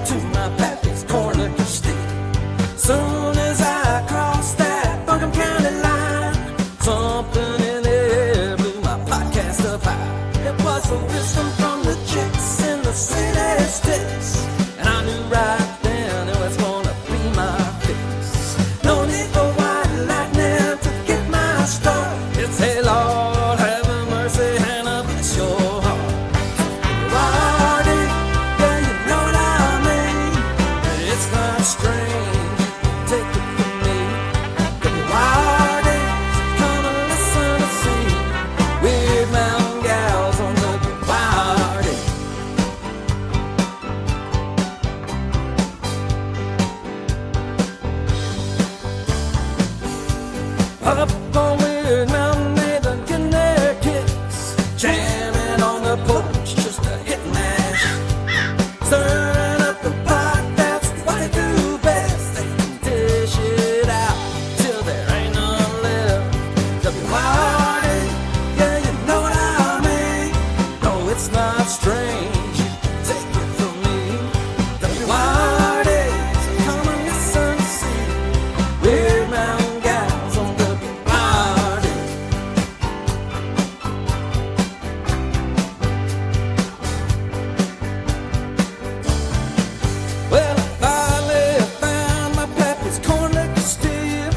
to my pappy's corner stick. Soon as I crossed that Buncombe County line, something in the air blew my podcast up high. It was the wisdom from the chicks in the city sticks, and I knew right then it was gonna be my fix. No need for white lightning to get my start. It's hey Lord, have mercy, Hannah, bless your heart. Wardy, yeah, you know what I mean. It's not strange, take it from me. Wardy, come and listen to see weird mountain gals on the Wardy. Up on Weird Mountain, they've been getting their kicks, jamming on the porch just to hit and mash, stirring up the pot, that's what they do best. They dish it out till there ain't none left. W-Y-R-D, yeah, you know what I mean. No, it's not strange, take it from me. W-Y-R-D, so come and listen to see weird mountain gals on W-Y-R-D. Well, I finally found my pappy's corn liquor still.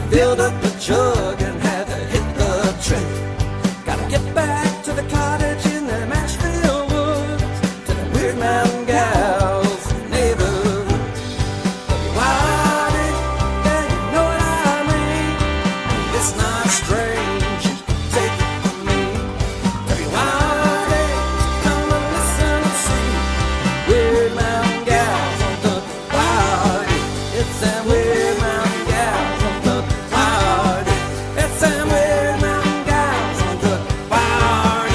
Filled up the jug and had to hit the trail. Gotta get back to the cottage in the Mashville woods, to the weird mountain gals neighborhood. W-Y-R-D, yeah, you know what I mean. It's not strange, take it from me. W-Y-R-D, come and listen and see weird mountain gals on W-Y-R-D. It's them weird mountain gals on W-Y-R-D. It's them weird mountain gals on W-Y-R-D.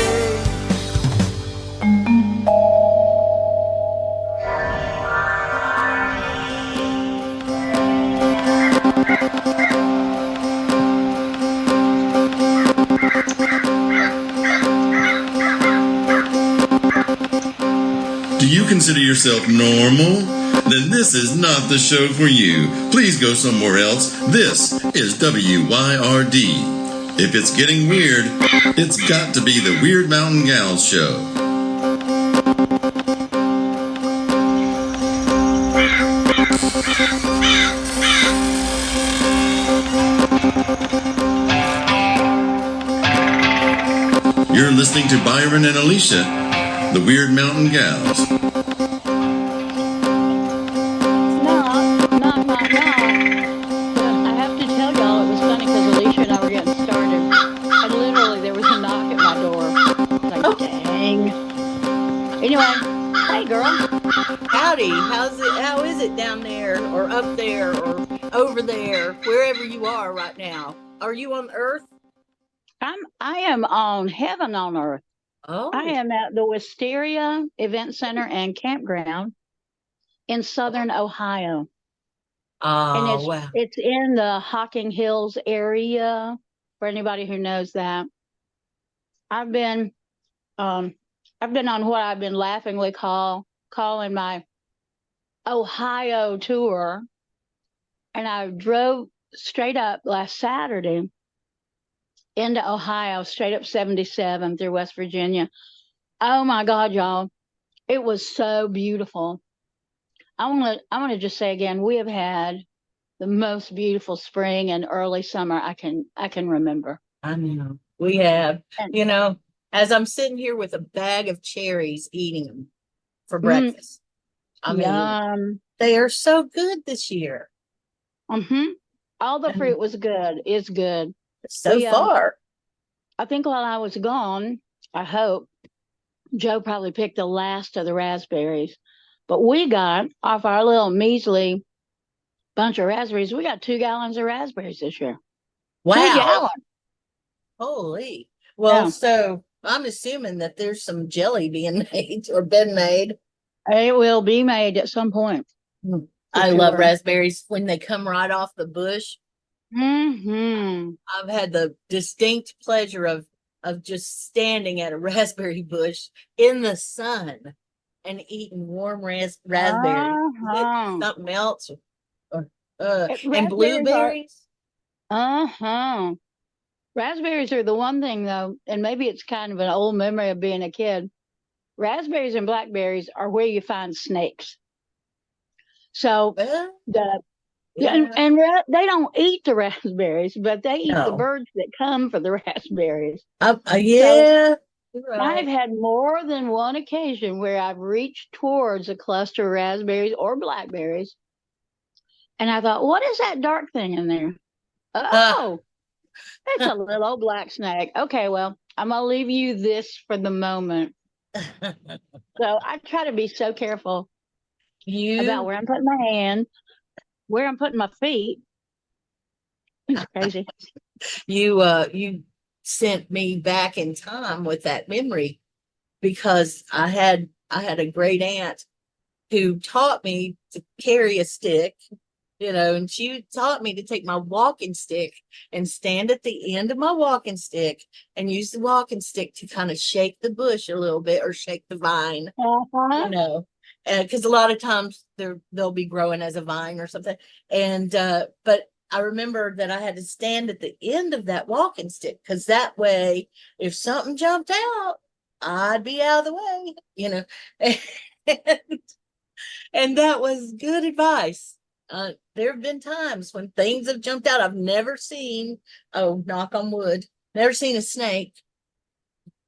Do you consider yourself normal? Then this is not the show for you. Please go somewhere else. This is WYRD. If it's getting weird, it's got to be the Weird Mountain Gals show. You're listening to Byron and Alicia, the Weird Mountain Gals. Not. But I have to tell y'all, it was funny because Alicia and I were getting started, and literally there was a knock at my door. Like, dang. Anyway, hey girl. Howdy, how is it down there or up there or over there, wherever you are right now? Are you on Earth? I am on heaven on earth. Oh, I am at the Wisteria Event Center and Campground in southern Ohio. And wow. it's in the Hocking Hills area, for anybody who knows that. I've been on what I've been laughingly calling my Ohio tour, and I drove straight up last Saturday into Ohio, straight up 77 through West Virginia. Oh my God, y'all. It was so beautiful. I want to just say again, we have had the most beautiful spring and early summer I can remember. I know. We have, And- as I'm sitting here with a bag of cherries eating them for breakfast. I mean, Yum. they are so good this year. All the fruit was good. It's good. So far. I think while I was gone, I hope Joe probably picked the last of the raspberries, but we got off our little measly bunch of raspberries. We got 2 gallons of raspberries this year. 2 Wow. gallons. Holy. Well, Yeah. so I'm assuming that there's some jelly being made or been made. It will be made at some point. I love sure. raspberries when they come right off the bush. Mm-hmm. I've had the distinct pleasure of just standing at a raspberry bush in the sun and eating warm raspberries. Is it Uh-huh. something else? Or, and Raspberries are, blueberries? uh-huh. Raspberries are the one thing though, and maybe it's kind of an old memory of being a kid. Raspberries and blackberries are where you find snakes. So Well, the yeah, yeah. they don't eat the raspberries, but they eat the No. birds that come for the raspberries. So Yeah. You're I've right. had more than one occasion where I've reached towards a cluster of raspberries or blackberries, and I thought, what is that dark thing in there? Uh, Oh, it's a little old black snake. Okay, well, I'm gonna leave you this for the moment. So I try to be so careful about you where I'm putting my hand, where I'm putting my feet. It's crazy. you sent me back in time with that memory because I had a great aunt who taught me to carry a stick, and she taught me to take my walking stick and stand at the end of my walking stick and use the walking stick to kind of shake the bush a little bit or shake the vine, Uh-huh. because a lot of times they'll be growing as a vine or something. And but I remember that I had to stand at the end of that walking stick because that way, if something jumped out, I'd be out of the way. And that was good advice. There have been times when things have jumped out. I've never seen, oh, knock on wood, never seen a snake,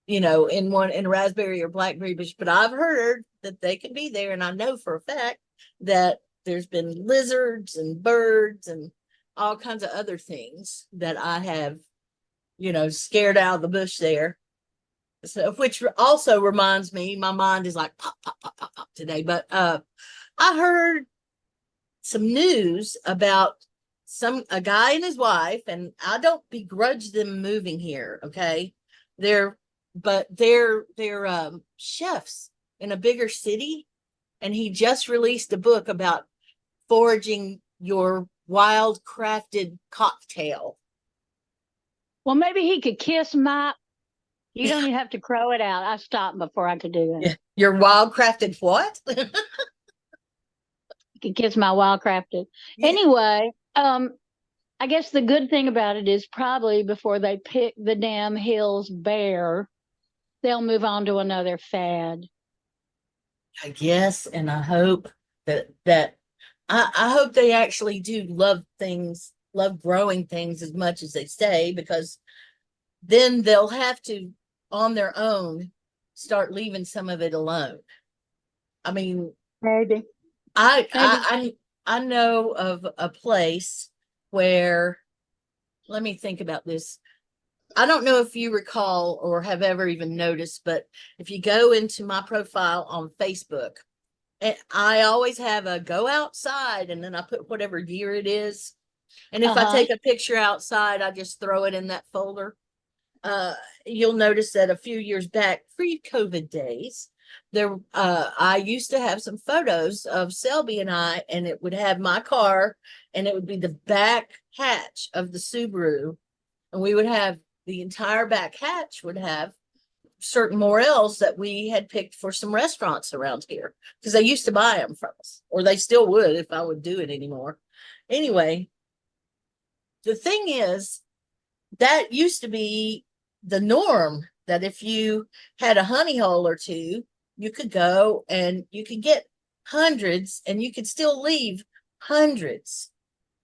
in a raspberry or blackberry bush, but I've heard that they can be there. And I know for a fact that there's been lizards and birds and all kinds of other things that I have, scared out of the bush there. So, which also reminds me, my mind is like pop, pop, pop, pop, pop today. But I heard some news about a guy and his wife, and I don't begrudge them moving here. Okay, they're chefs in a bigger city, and he just released a book about foraging your wild crafted cocktail. Well, maybe he could kiss my. You don't even have to crow it out. I stopped before I could do that. Yeah. Your wild crafted what? He could kiss my wild crafted. Yeah. Anyway, I guess the good thing about it is probably before they pick the damn hills bare, they'll move on to another fad. I guess, and I hope that I hope they actually do love things, love growing things as much as they say, because then they'll have to, on their own, start leaving some of it alone. I mean, Maybe. I Maybe. I know of a place where, let me think about this. I don't know if you recall or have ever even noticed, but if you go into my profile on Facebook, and I always have a go outside and then I put whatever year it is. And if I Uh-huh. take a picture outside, I just throw it in that folder. You'll notice that a few years back, pre-COVID days, I used to have some photos of Selby and I, and it would have my car, and it would be the back hatch of the Subaru, and we would have the entire back hatch would have certain morels that we had picked for some restaurants around here because they used to buy them from us, or they still would if I would do it anymore. Anyway, the thing is, that used to be the norm, that if you had a honey hole or two, you could go and you could get hundreds and you could still leave hundreds.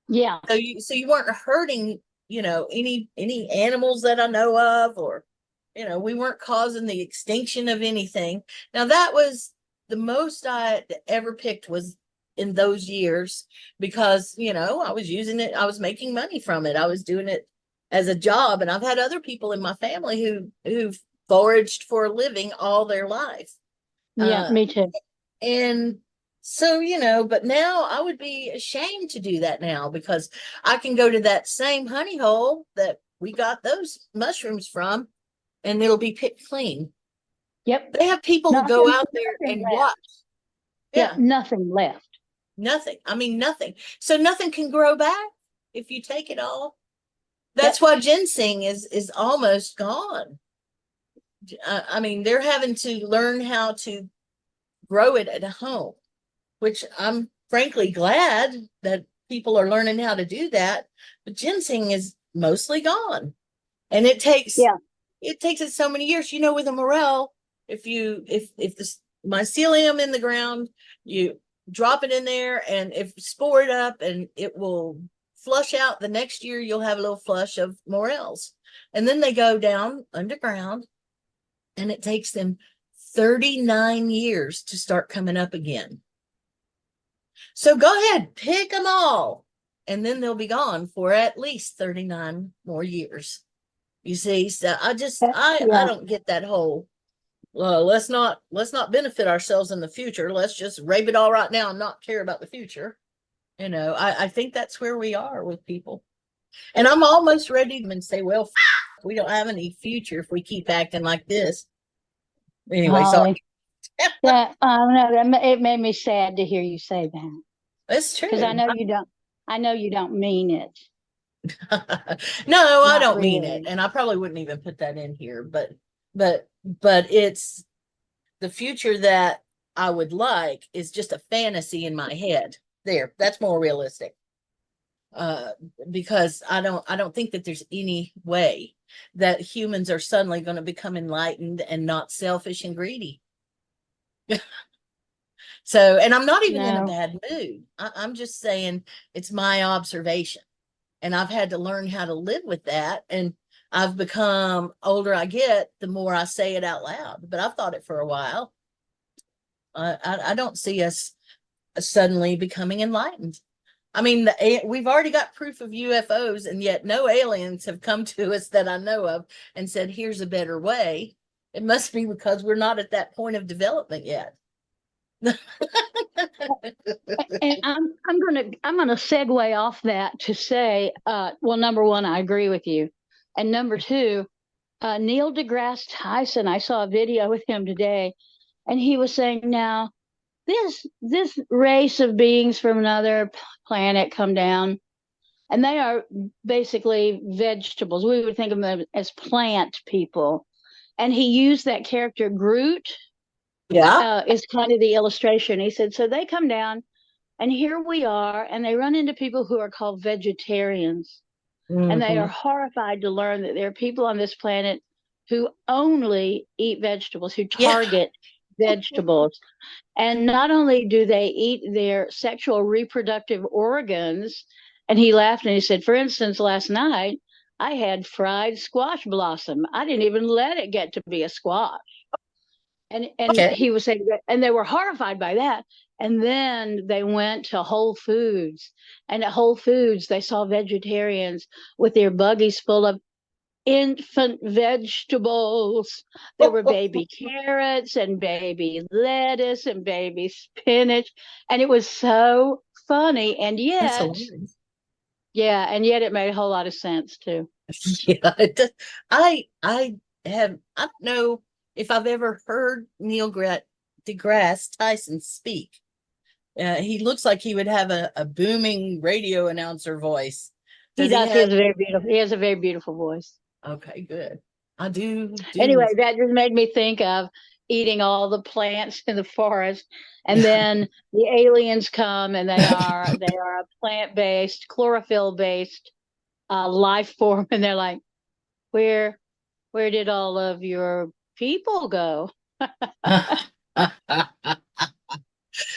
Yeah. So you weren't hurting, any animals that I know of, or we weren't causing the extinction of anything. Now that was the most I ever picked, was in those years, because I was using it, I was making money from it, I was doing it as a job, and I've had other people in my family who've foraged for a living all their life. Yeah, me too. And so, but now I would be ashamed to do that now, because I can go to that same honey hole that we got those mushrooms from, and it'll be picked clean. Yep. They have people who go out there and left. watch. Yeah, nothing left. Nothing. I mean, nothing. So nothing can grow back if you take it all. That's why ginseng is almost gone. I mean, they're having to learn how to grow it at home, which I'm frankly glad that people are learning how to do that. But ginseng is mostly gone. And it takes it so many years. You know, with a morel, if the mycelium in the ground, you drop it in there and if spore it up and it will flush out. The next year you'll have a little flush of morels. And then they go down underground and it takes them 39 years to start coming up again. So go ahead, pick them all, and then they'll be gone for at least 39 more years. You see, so I don't get that whole, let's not benefit ourselves in the future. Let's just rape it all right now and not care about the future. You know, I think that's where we are with people. And I'm almost ready to say, well, we don't have any future if we keep acting like this. Anyway, so yeah, no, it made me sad to hear you say that. That's true. Because I know you don't mean it. No, I don't really mean it. And I probably wouldn't even put that in here, but it's the future that I would like is just a fantasy in my head. There, that's more realistic. Because I don't think that there's any way that humans are suddenly going to become enlightened and not selfish and greedy. So, and I'm not even in a bad mood. I'm just saying it's my observation. And I've had to learn how to live with that. And I've become older I get, the more I say it out loud. But I've thought it for a while. I don't see us suddenly becoming enlightened. I mean, we've already got proof of UFOs, and yet no aliens have come to us that I know of and said, here's a better way. It must be because we're not at that point of development yet. And I'm gonna segue off that to say, well, number one, I agree with you, and number two, Neil deGrasse Tyson. I saw a video with him today, and he was saying, now this race of beings from another planet come down, and they are basically vegetables. We would think of them as plant people, and he used that character Groot. Is kind of the illustration. He said, so they come down and here we are, and they run into people who are called vegetarians. Mm-hmm. And they are horrified to learn that there are people on this planet who only eat vegetables, who target vegetables. And not only do they eat their sexual reproductive organs, and he laughed and he said, for instance, last night, I had fried squash blossom. I didn't even let it get to be a squash. And he was saying, and they were horrified by that. And then they went to Whole Foods, and at Whole Foods, they saw vegetarians with their buggies full of infant vegetables. There were baby carrots and baby lettuce and baby spinach. And it was don't funny. And yet, and yet it made a whole lot of sense too. Yeah, it does. I don't know if I've ever heard Neil deGrasse Tyson speak. He looks like he would have a booming radio announcer voice. He does. He has a very beautiful. He has a very beautiful voice. Okay, good. I do. Anyway, that just made me think of eating all the plants in the forest, and then the aliens come, and they are a plant-based, chlorophyll-based life form, and they're like, where did all of your people go?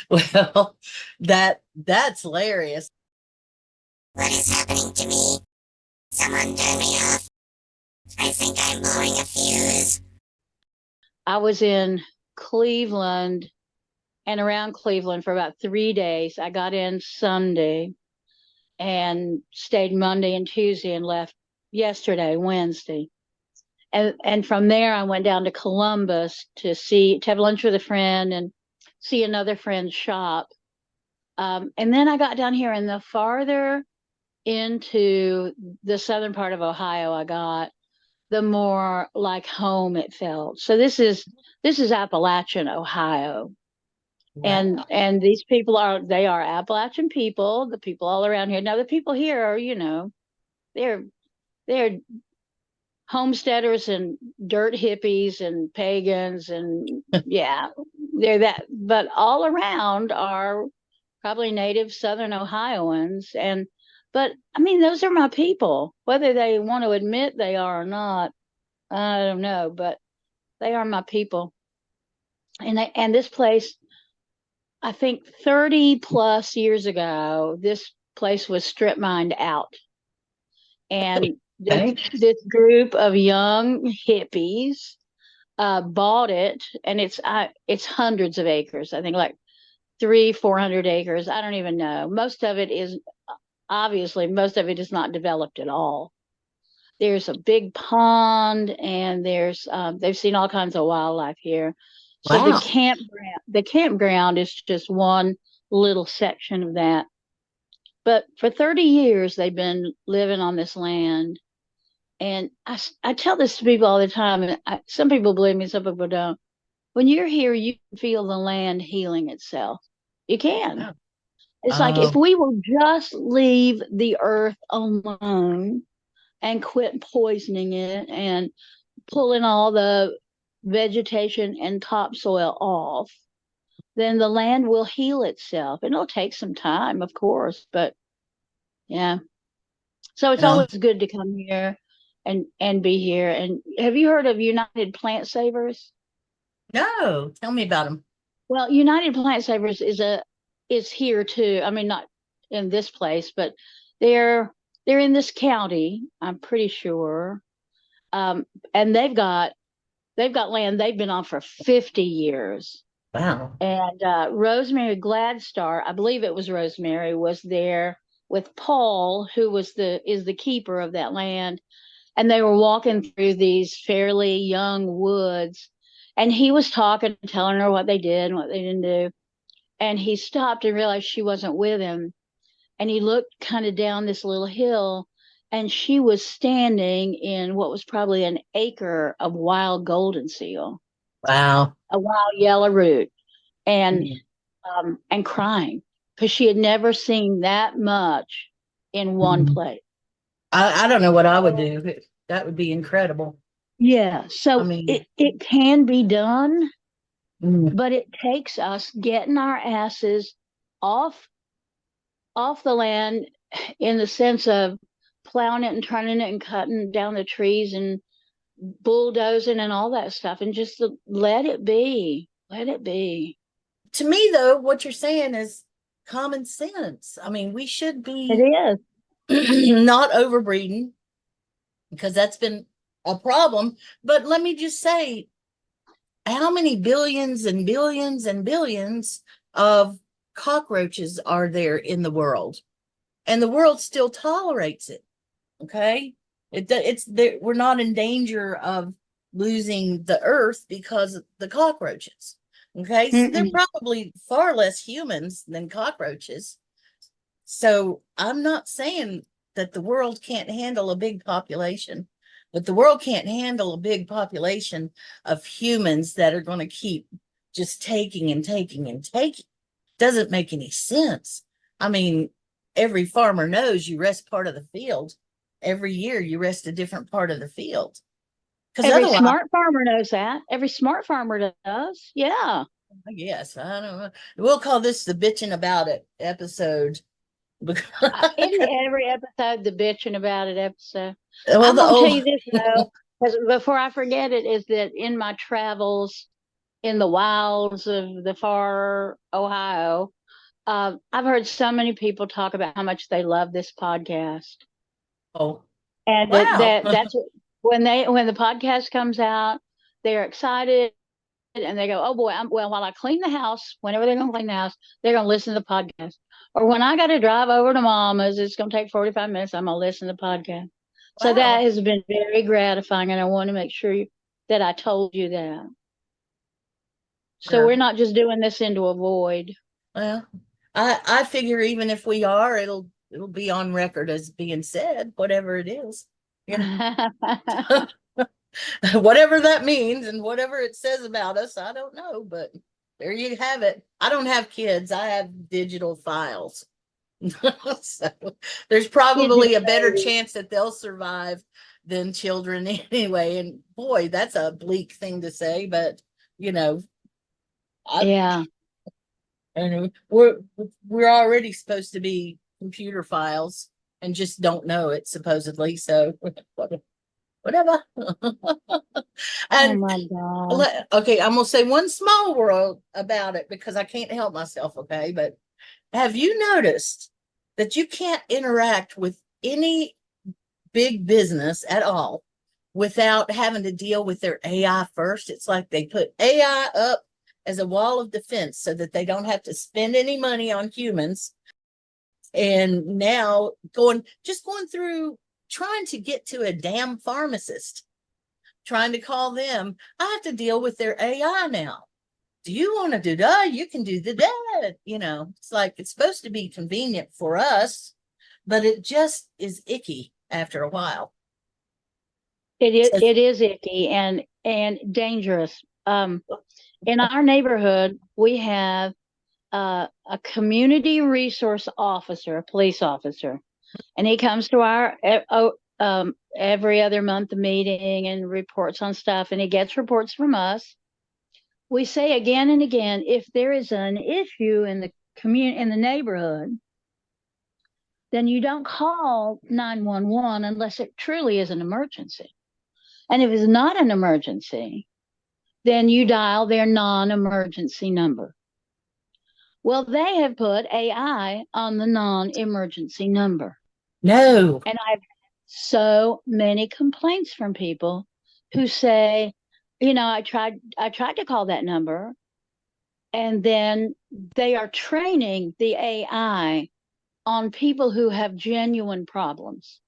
Well, that's hilarious. What is happening to me? Someone turn me off. I think I'm blowing a fuse. I was in Cleveland and around Cleveland for about 3 days. I got in Sunday and stayed Monday and Tuesday and left yesterday, Wednesday. And from there, I went down to Columbus to have lunch with a friend and see another friend's shop. And then I got down here, and the farther into the southern part of Ohio I got, the more like home it felt. So this is Appalachian Ohio. Wow. And these people are Appalachian people, the people all around here. Now the people here are, they're homesteaders and dirt hippies and pagans and they're that, but all around are probably native Southern Ohioans. But I mean, those are my people, whether they want to admit they are or not. I don't know, but they are my people. And this place, I think 30 plus years ago, this place was strip mined out. And this group of young hippies bought it, and it's hundreds of acres. I think like 400 acres. I don't even know. Most of it is not developed at all. There's a big pond, and they've seen all kinds of wildlife here. So Wow. the campground is just one little section of that. But for 30 years, they've been living on this land. And I tell this to people all the time, and some people believe me, some people don't. When you're here, you can feel the land healing itself. You can. Yeah. It's like if we will just leave the earth alone and quit poisoning it and pulling all the vegetation and topsoil off, then the land will heal itself. And it'll take some time, of course, but yeah. So it's always good to come here and be here. And have you heard of United Plant Savers? No, tell me about them. Well, United Plant Savers is here too. I mean, not in this place, but they're in this county, I'm pretty sure. And they've got land they've been on for 50 years. Wow. And Rosemary Gladstar, I believe it was Rosemary, was there with Paul, who is the keeper of that land. And they were walking through these fairly young woods, and he was talking, telling her what they did and what they didn't do. And he stopped and realized she wasn't with him. And he looked kind of down this little hill, and she was standing in what was probably an acre of wild golden seal. Wow. A wild yellow root, and crying because she had never seen that much in one place. I don't know what I would do. That would be incredible. Yeah. So I mean, it can be done, mm, but it takes us getting our asses off the land, in the sense of plowing it and turning it and cutting down the trees and bulldozing and all that stuff, and just let it be. Let it be. to me, though, what you're saying is common sense. I mean, we should It be is. not overbreeding, because that's been a problem. But let me just say, how many billions and billions and billions of cockroaches are there in the world? And the world still tolerates it. Okay. It's there. We're not in danger of losing the earth because of the cockroaches. Okay. So they're probably far less humans than cockroaches. So I'm not saying that the world can't handle a big population, but the world can't handle a big population of humans that are going to keep just taking and taking and taking. Doesn't make any sense. I mean, every farmer knows you rest part of the field. Every year you rest a different part of the field. Every smart farmer knows that. Every smart farmer does. Yeah. Yes, I don't know. We'll call this the bitching about it episode. Isn't every episode the bitching about it episode? Well, I'm going to tell you this, though, because before I forget it, is that in my travels in the wilds of the far Ohio, I've heard so many people talk about how much they love this podcast. Oh, and wow. that's when the podcast comes out, they're excited. And they go, oh boy, while I clean the house, whenever they're going to clean the house, they're going to listen to the podcast. Or when I got to drive over to Mama's, it's going to take 45 minutes, I'm going to listen to the podcast. Wow. So that has been very gratifying. And I want to make sure that I told you that. So we're not just doing this into a void. Well, I figure even if we are, it'll be on record as being said, whatever it is. You know? Whatever that means and whatever it says about us, I don't know, but there you have it. I don't have kids. I have digital files. So there's probably a better chance that they'll survive than children anyway. And boy, that's a bleak thing to say, but you know, Yeah. And we're already supposed to be computer files and just don't know it supposedly. So whatever. Oh And my God. okay, I'm gonna say one small world about it because I can't help myself. Okay, but have you noticed that you can't interact with any big business at all without having to deal with their AI first? It's like they put AI up as a wall of defense so that they don't have to spend any money on humans. And now going through trying to get to a damn pharmacist, trying to call them, I have to deal with their AI now. Do you want to do that? You can do that. It's like it's supposed to be convenient for us, but it just is icky after a while. It is icky and dangerous. In our neighborhood, we have a community resource officer, a police officer, and he comes to our every other month meeting and reports on stuff, and he gets reports from us. We say again and again, if there is an issue in the neighborhood, then you don't call 911 unless it truly is an emergency. And if it's not an emergency, then you dial their non-emergency number. Well, they have put AI on the non-emergency number. No. And I've so many complaints from people who say, I tried to call that number, and then they are training the AI on people who have genuine problems.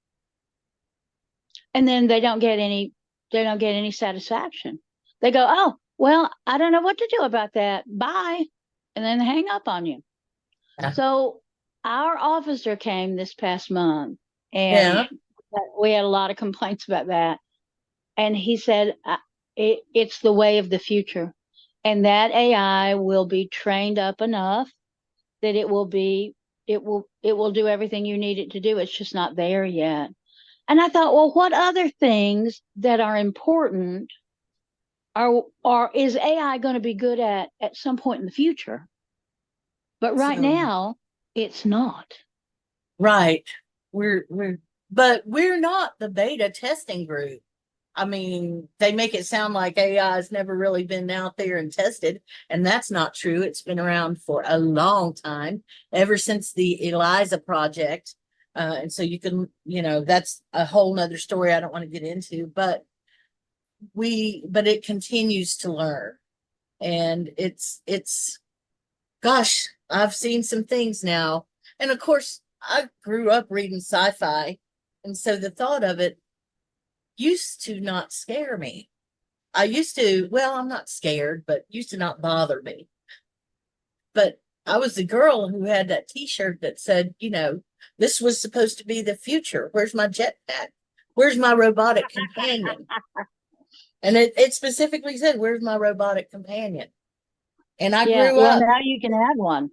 And then they don't get any satisfaction. They go, oh, well, I don't know what to do about that. Bye. And then they hang up on you. Yeah. So our officer came this past month, Yeah. and we had a lot of complaints about that. And he said, it's the way of the future. And that AI will be trained up enough that it will do everything you need it to do. It's just not there yet. And I thought, well, what other things that are important is AI going to be good at some point in the future? But right now, it's not. Right. But we're not the beta testing group. I mean, they make it sound like AI has never really been out there and tested, and that's not true. It's been around for a long time, ever since the Eliza project. And so you can, that's a whole nother story I don't want to get into, but it continues to learn. And gosh, I've seen some things now. And of course, I grew up reading sci-fi. And so the thought of it used to not scare me. I'm not scared, but used to not bother me. But I was the girl who had that t-shirt that said, this was supposed to be the future. Where's my jetpack? Where's my robotic companion? And it specifically said, where's my robotic companion? And I grew up. Now you can have one.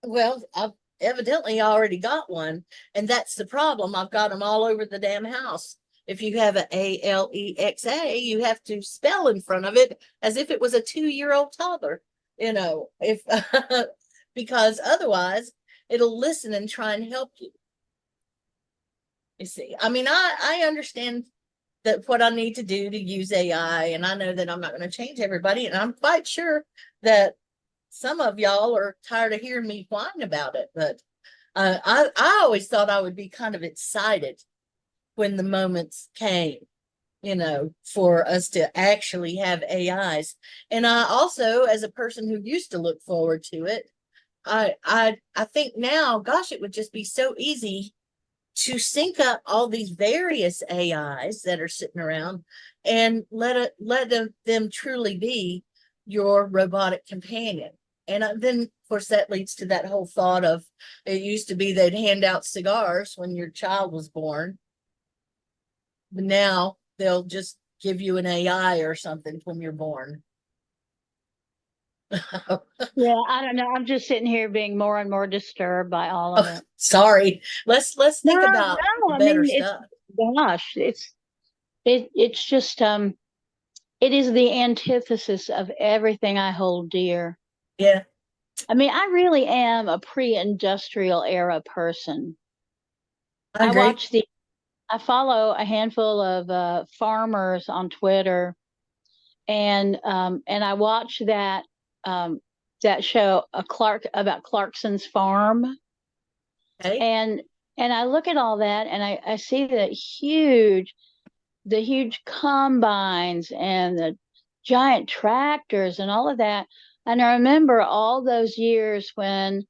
Well, I've evidently already got one. And that's the problem. I've got them all over the damn house. If you have an Alexa, you have to spell in front of it as if it was a 2-year-old toddler, because otherwise it'll listen and try and help you. You see, I mean, I understand that what I need to do to use AI, and I know that I'm not going to change everybody, and I'm quite sure that some of y'all are tired of hearing me whine about it, but I always thought I would be kind of excited when the moments came, for us to actually have AIs. And I also, as a person who used to look forward to it, I think now, gosh, it would just be so easy to sync up all these various AIs that are sitting around and let them truly be your robotic companion. And then, of course, that leads to that whole thought of, it used to be they'd hand out cigars when your child was born. But now they'll just give you an AI or something when you're born. Yeah, I don't know. I'm just sitting here being more and more disturbed by all of it. Sorry. Let's think about the better stuff. Gosh, it's just it is the antithesis of everything I hold dear. Yeah. I mean, I really am a pre-industrial era person. I agree. I follow a handful of farmers on Twitter, and I watch um, that show, about Clarkson's farm, Okay. and I look at all that, and I see the huge combines and the giant tractors and all of that, and I remember all those years when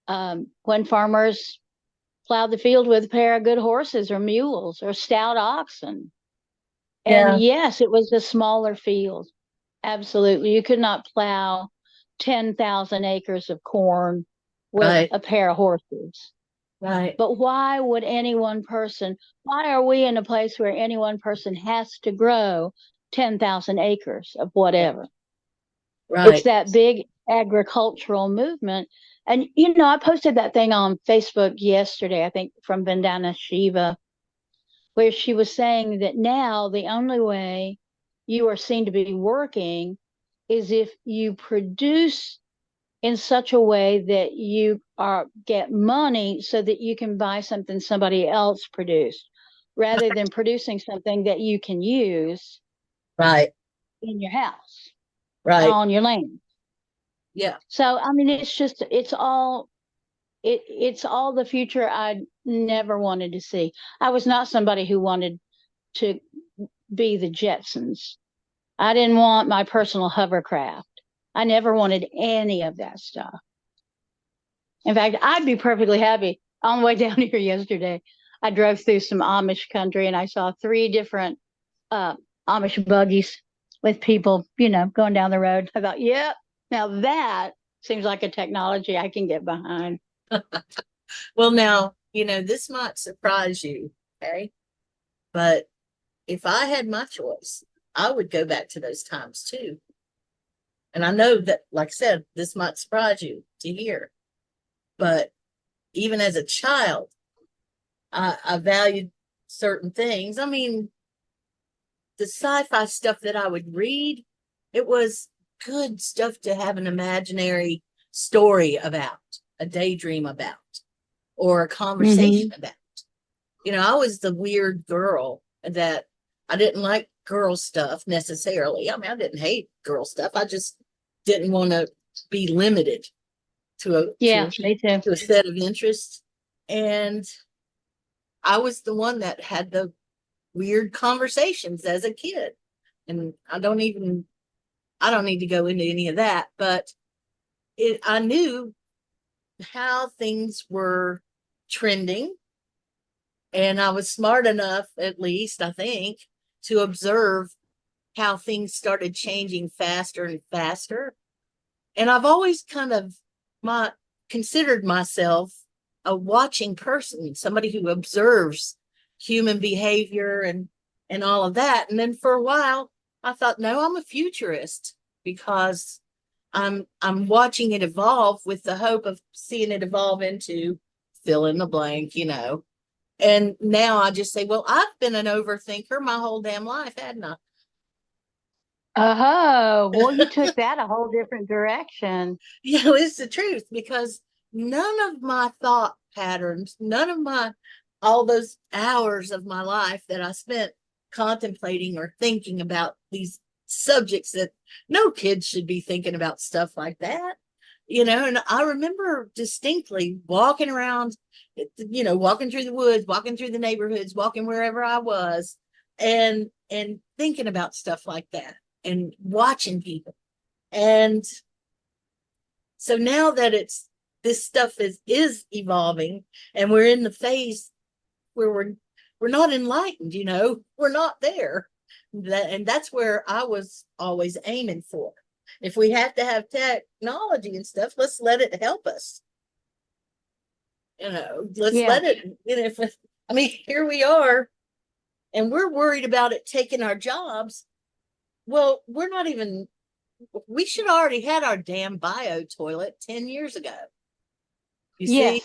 farmers plowed the field with a pair of good horses or mules or stout oxen. And Yeah. yes, it was a smaller field. Absolutely. You could not plow 10,000 acres of corn with Right. a pair of horses. Right. But why are we in a place where any one person has to grow 10,000 acres of Yeah. whatever? It's Right. that big agricultural movement. And, you know, I posted that thing on Facebook yesterday, I think from Vandana Shiva, where she was saying that now the only way you are seen to be working is if you produce in such a way that you get money so that you can buy something somebody else produced, rather than producing something that you can use Right. in your house, Right. on your land. Yeah. So I mean, it's all the future I never wanted to see. I was not somebody who wanted to be the Jetsons. I didn't want my personal hovercraft. I never wanted any of that stuff. In fact, I'd be perfectly happy. On the way down here yesterday, I drove through some Amish country and I saw 3 different uh, Amish buggies with people, you know, going down the road. I thought, yep, now that seems like a technology I can get behind. Well, now, this might surprise you, okay? But if I had my choice, I would go back to those times too. And I know that, like I said, this might surprise you to hear. But even as a child, I valued certain things. I mean, the sci-fi stuff that I would read, it was good stuff to have an imaginary story about, a daydream about, or a conversation about. I was the weird girl that I didn't like girl stuff necessarily. I mean, I didn't hate girl stuff. I just didn't want to be limited to Yeah, me too. a set of interests. And I was the one that had the weird conversations as a kid. And I don't need to go into any of that, but I knew how things were trending. And I was smart enough, at least I think, to observe how things started changing faster and faster. And I've always kind of considered myself a watching person, somebody who observes human behavior and all of that. And then for a while, I thought, no, I'm a futurist, because I'm watching it evolve with the hope of seeing it evolve into fill in the blank, And now I just say, well, I've been an overthinker my whole damn life, hadn't I? Oh, well, you took that a whole different direction. It's the truth, because none of my thought patterns, none of all those hours of my life that I spent contemplating or thinking about these subjects that no kid should be thinking about stuff like that, and I remember distinctly walking around, walking through the woods, walking through the neighborhoods, walking wherever I was, and thinking about stuff like that and watching people. And so now that this stuff is evolving, and we're in the phase where we're not enlightened, we're not there. And that's where I was always aiming for. If we have to have technology and stuff, let's let it help us. Let's let it, here we are, and we're worried about it taking our jobs. Well, we should already had our damn bio toilet 10 years ago. You see?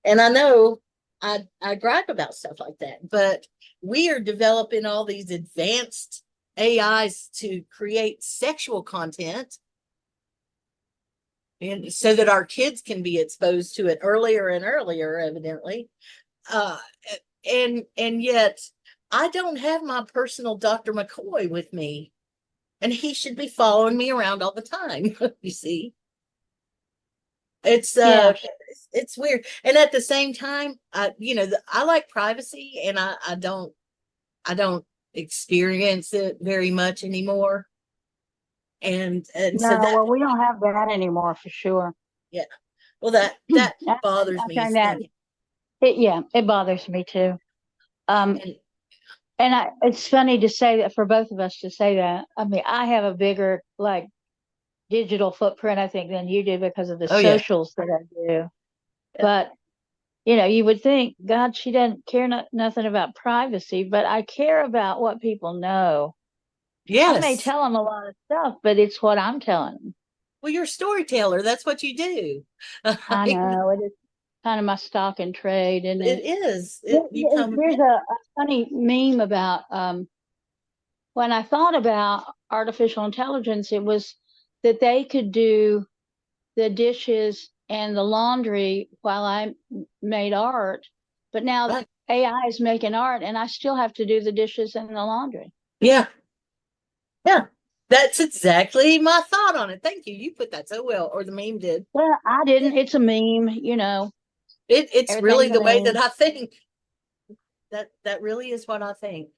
And I know I gripe about stuff like that, but we are developing all these advanced AIs to create sexual content, and so that our kids can be exposed to it earlier and earlier, evidently. Uh, and yet I don't have my personal Dr. McCoy with me, and he should be following me around all the time. You see, it's it's weird. And at the same time, I like privacy, and I don't experience it very much anymore. And No, so that, well, we don't have that anymore for sure. yeah, well, that bothers I me. find that it bothers me too. Um, and it's funny to say that, for both of us to say that. I mean, I have a bigger like digital footprint, I think, than you do because of the Oh yeah, socials that I do. But you would think, God, she doesn't care nothing about privacy, but I care about what people know. I may yes. tell them a lot of stuff, but it's what I'm telling them. Well, you're a storyteller. That's what you do. I know it is kind of my stock and trade, isn't It it? is. You come. There's a funny meme about when I thought about artificial intelligence, it was that they could do the dishes and the laundry while I made art, but now Right. AI is making art, and I still have to do the dishes and the laundry. Yeah. Yeah. That's exactly my thought on it. Thank you. You put that so well, or the meme did. Well, I didn't. It's a meme, It's really everything's a the way that meme. I think. That really is what I think.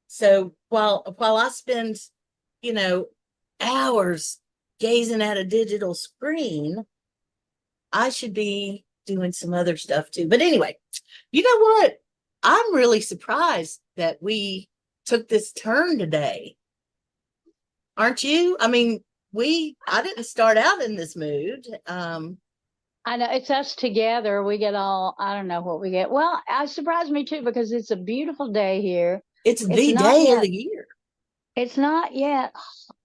So while I spend, you know, hours gazing at a digital screen, I should be doing some other stuff too. But anyway, you know what? I'm really surprised that we took this turn today. Aren't you? I mean, I didn't start out in this mood. I know it's us together. We get all, I don't know what we get. Well, it surprised me too because it's a beautiful day here. It's It's the not day of yet, the year. it's not yet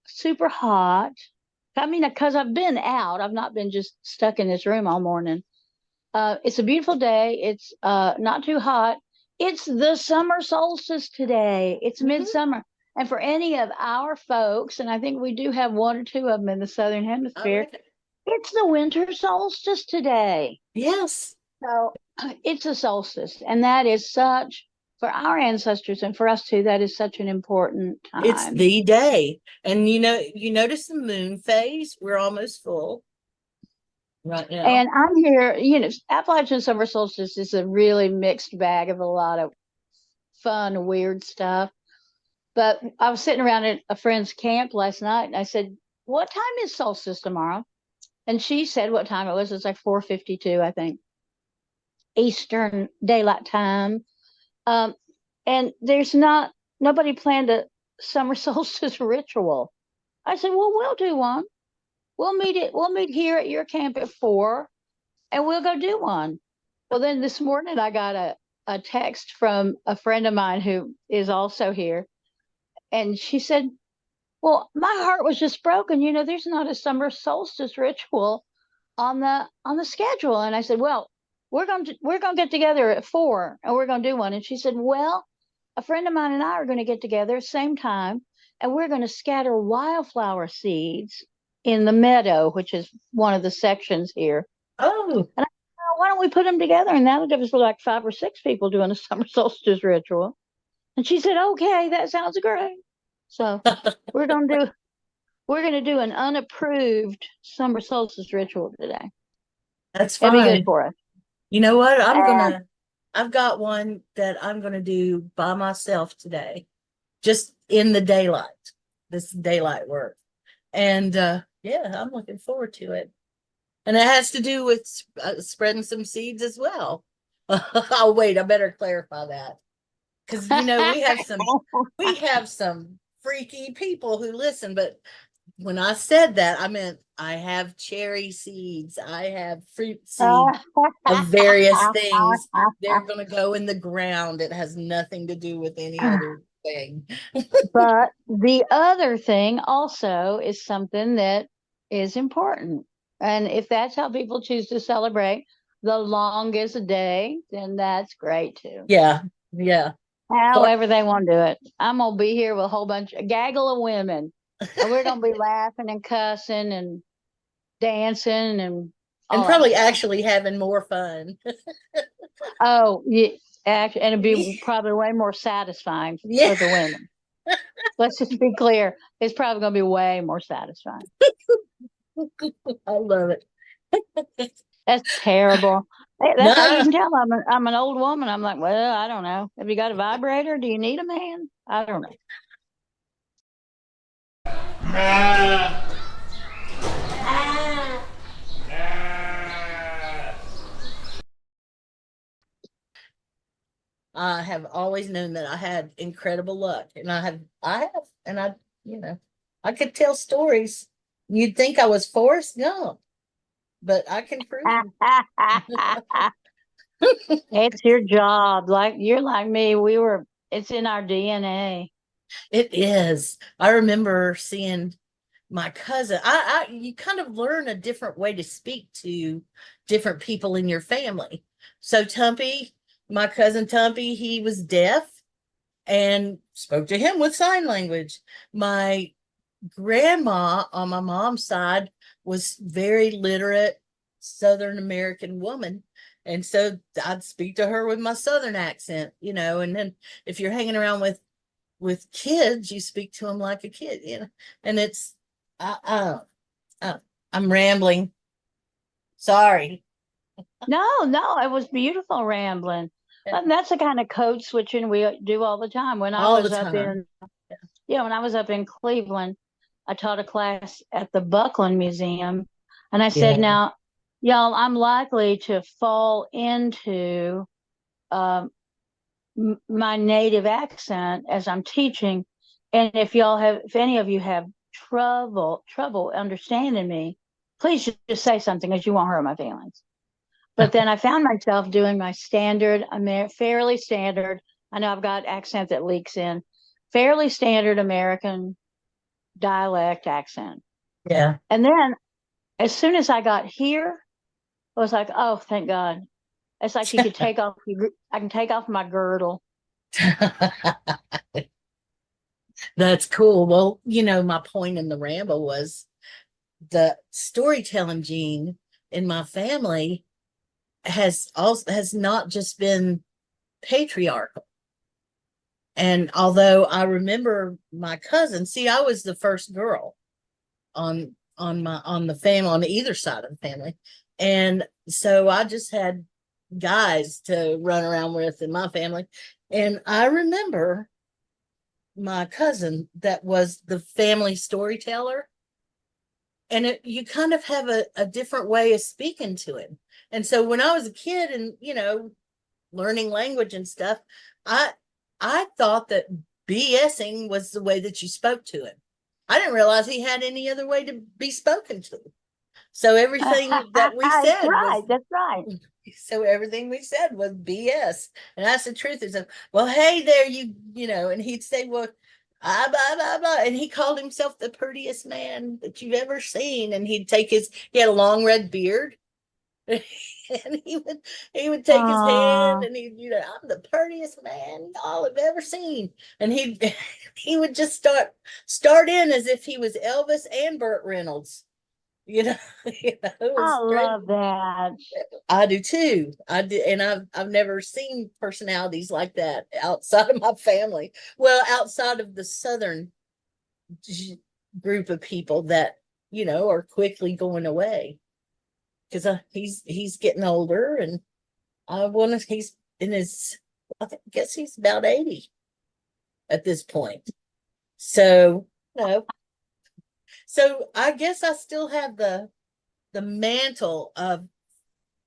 super hot. I mean, because I've been out, I've not been just stuck in this room all morning. It's a beautiful day. It's not too hot. It's the summer solstice today. It's Mhm. midsummer. And for any of our folks, and I think we do have one or two of them in the Southern All Hemisphere, right. it's the winter solstice today. Yes. So it's a solstice. And that is such, for our ancestors and for us too, that is such an important It's time. the day. And you notice the moon phase, we're almost full right now. And I'm here, Appalachian summer solstice is a really mixed bag of a lot of fun, weird stuff. But I was sitting around at a friend's camp last night and I said, "What time is solstice tomorrow?" And she said what time it was. It's like 4:52, I think, Eastern Daylight Time. And there's nobody planned a summer solstice ritual. I said, "Well, we'll do one. We'll meet here at your camp at 4 and we'll go do one." Well, then this morning I got a text from a friend of mine who is also here. And she said, "Well, my heart was just broken. There's not a summer solstice ritual on the schedule." And I said, "Well, we're going to get together at 4 and we're going to do one." And she said, "Well, a friend of mine and I are going to get together same time and we're going to scatter wildflower seeds in the meadow, which is one of the sections here." Oh, And I said, "Well, why don't we put them together?" And that'll give us like 5 or 6 people doing a summer solstice ritual. And she said, "Okay, that sounds great." So we're going to do we're going to do an unapproved summer solstice ritual today. that's It'll be good fine. for us. You know what? And I've got one that I'm gonna do by myself today, just in the daylight, this daylight work. And yeah, I'm looking forward to it. And it has to do with spreading some seeds as well. Oh, wait, I better clarify that. Because we have some freaky people who listen, but when I said that, I meant I have cherry seeds, I have fruit seeds of various things. They're going to go in the ground. It has nothing to do with any other thing. but the other thing also is something that is important. And if that's how people choose to celebrate the longest day, then that's great too. Yeah, yeah. However they want to do it. I'm gonna be here with a gaggle of women, and we're gonna be laughing and cussing and dancing and And all that probably stuff. actually having more fun. Oh, yeah, actually, and it'd be probably way more satisfying Yeah. for the women. Let's just be clear. It's probably going to be way more satisfying. I love it. That's terrible. That's how you Nah. can tell I'm an old woman. I'm like, well, I don't know. Have you got a vibrator? Do you need a man? I don't know. I have always known that I had incredible luck, and and I could tell stories. You'd think I was Forrest Gump, but I can prove It's your job. Like you're like me. It's in our DNA. it is. I remember seeing my cousin. You kind of learn a different way to speak to different people in your family. So Tumpy, my cousin Tumpy, he was deaf and spoke to him with sign language. My grandma on my mom's side was very literate Southern American woman. And so I'd speak to her with my Southern accent, and then if you're hanging around with kids, you speak to them like a kid, and it's, I'm rambling. Sorry. No, it was beautiful rambling. And that's the kind of code switching we do all the time. When I All was the up time. when I was up in Cleveland, I taught a class at the Buckland Museum. And I said, Yeah. now, y'all, I'm likely to fall into my native accent as I'm teaching. And if any of you have trouble understanding me, please just say something because you won't hurt my feelings. But then I found myself doing my fairly standard. I know I've got accent that leaks in, fairly standard American dialect accent. Yeah. And then as soon as I got here, I was like, oh, thank God. It's like I can take off my girdle. That's cool. Well, my point in the ramble was the storytelling gene in my family has not just been patriarchal. And although I remember my cousin, see, I was the first girl on the family, on either side of the family. And so I just had guys to run around with in my family. And I remember my cousin that was the family storyteller. And you kind of have a different way of speaking to him. And so when I was a kid and, learning language and stuff, I thought that BSing was the way that you spoke to him. I didn't realize he had any other way to be spoken to. So everything that we said that's right. So everything we said was BS. And that's the truth. Is, well, hey there, and he'd say, well, blah, blah, blah. And he called himself the prettiest man that you've ever seen. And he had a long red beard. And he would take his hand and I'm the prettiest man y'all have ever seen. And he would just start in as if he was Elvis and Burt Reynolds. I love that. I do too. I do, and I've never seen personalities like that outside of my family. Well, outside of the Southern group of people that are quickly going away. Because he's getting older, and he's in his, I guess he's about 80 at this point. So so I guess I still have the mantle of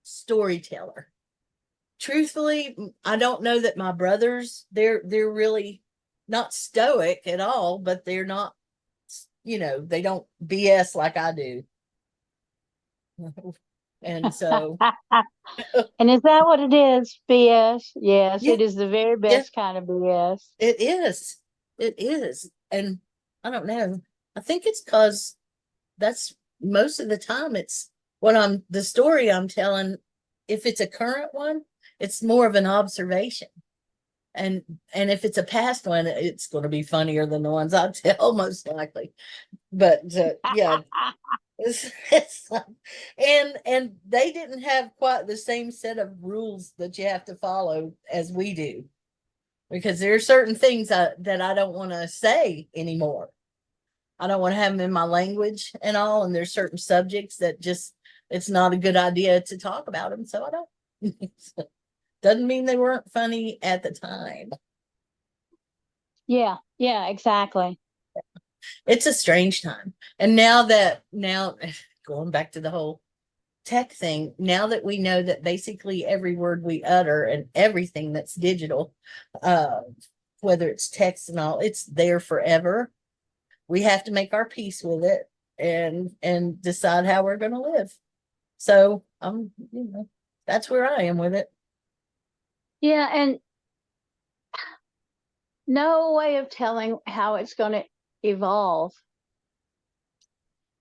storyteller. Truthfully, I don't know that my brothers, they're really not stoic at all, but they're not, they don't BS like I do. And so and is that what it is? BS? Yes, yeah, it is the very best kind of BS. it is. And I don't know, I think it's because that's most of the time it's the story I'm telling. If it's a current one, it's more of an observation And if it's a past one, it's going to be funnier than the ones I tell, most likely. But yeah, and they didn't have quite the same set of rules that you have to follow as we do, because there are certain things that I don't want to say anymore. I don't want to have them in my language and all, and there's certain subjects that just it's not a good idea to talk about them, so I don't. Doesn't mean they weren't funny at the time. Yeah, exactly. It's a strange time. And now going back to the whole tech thing, now that we know that basically every word we utter and everything that's digital, whether it's text and all, it's there forever. We have to make our peace with it and decide how we're going to live. So that's where I am with it. Yeah, and no way of telling how it's going to evolve.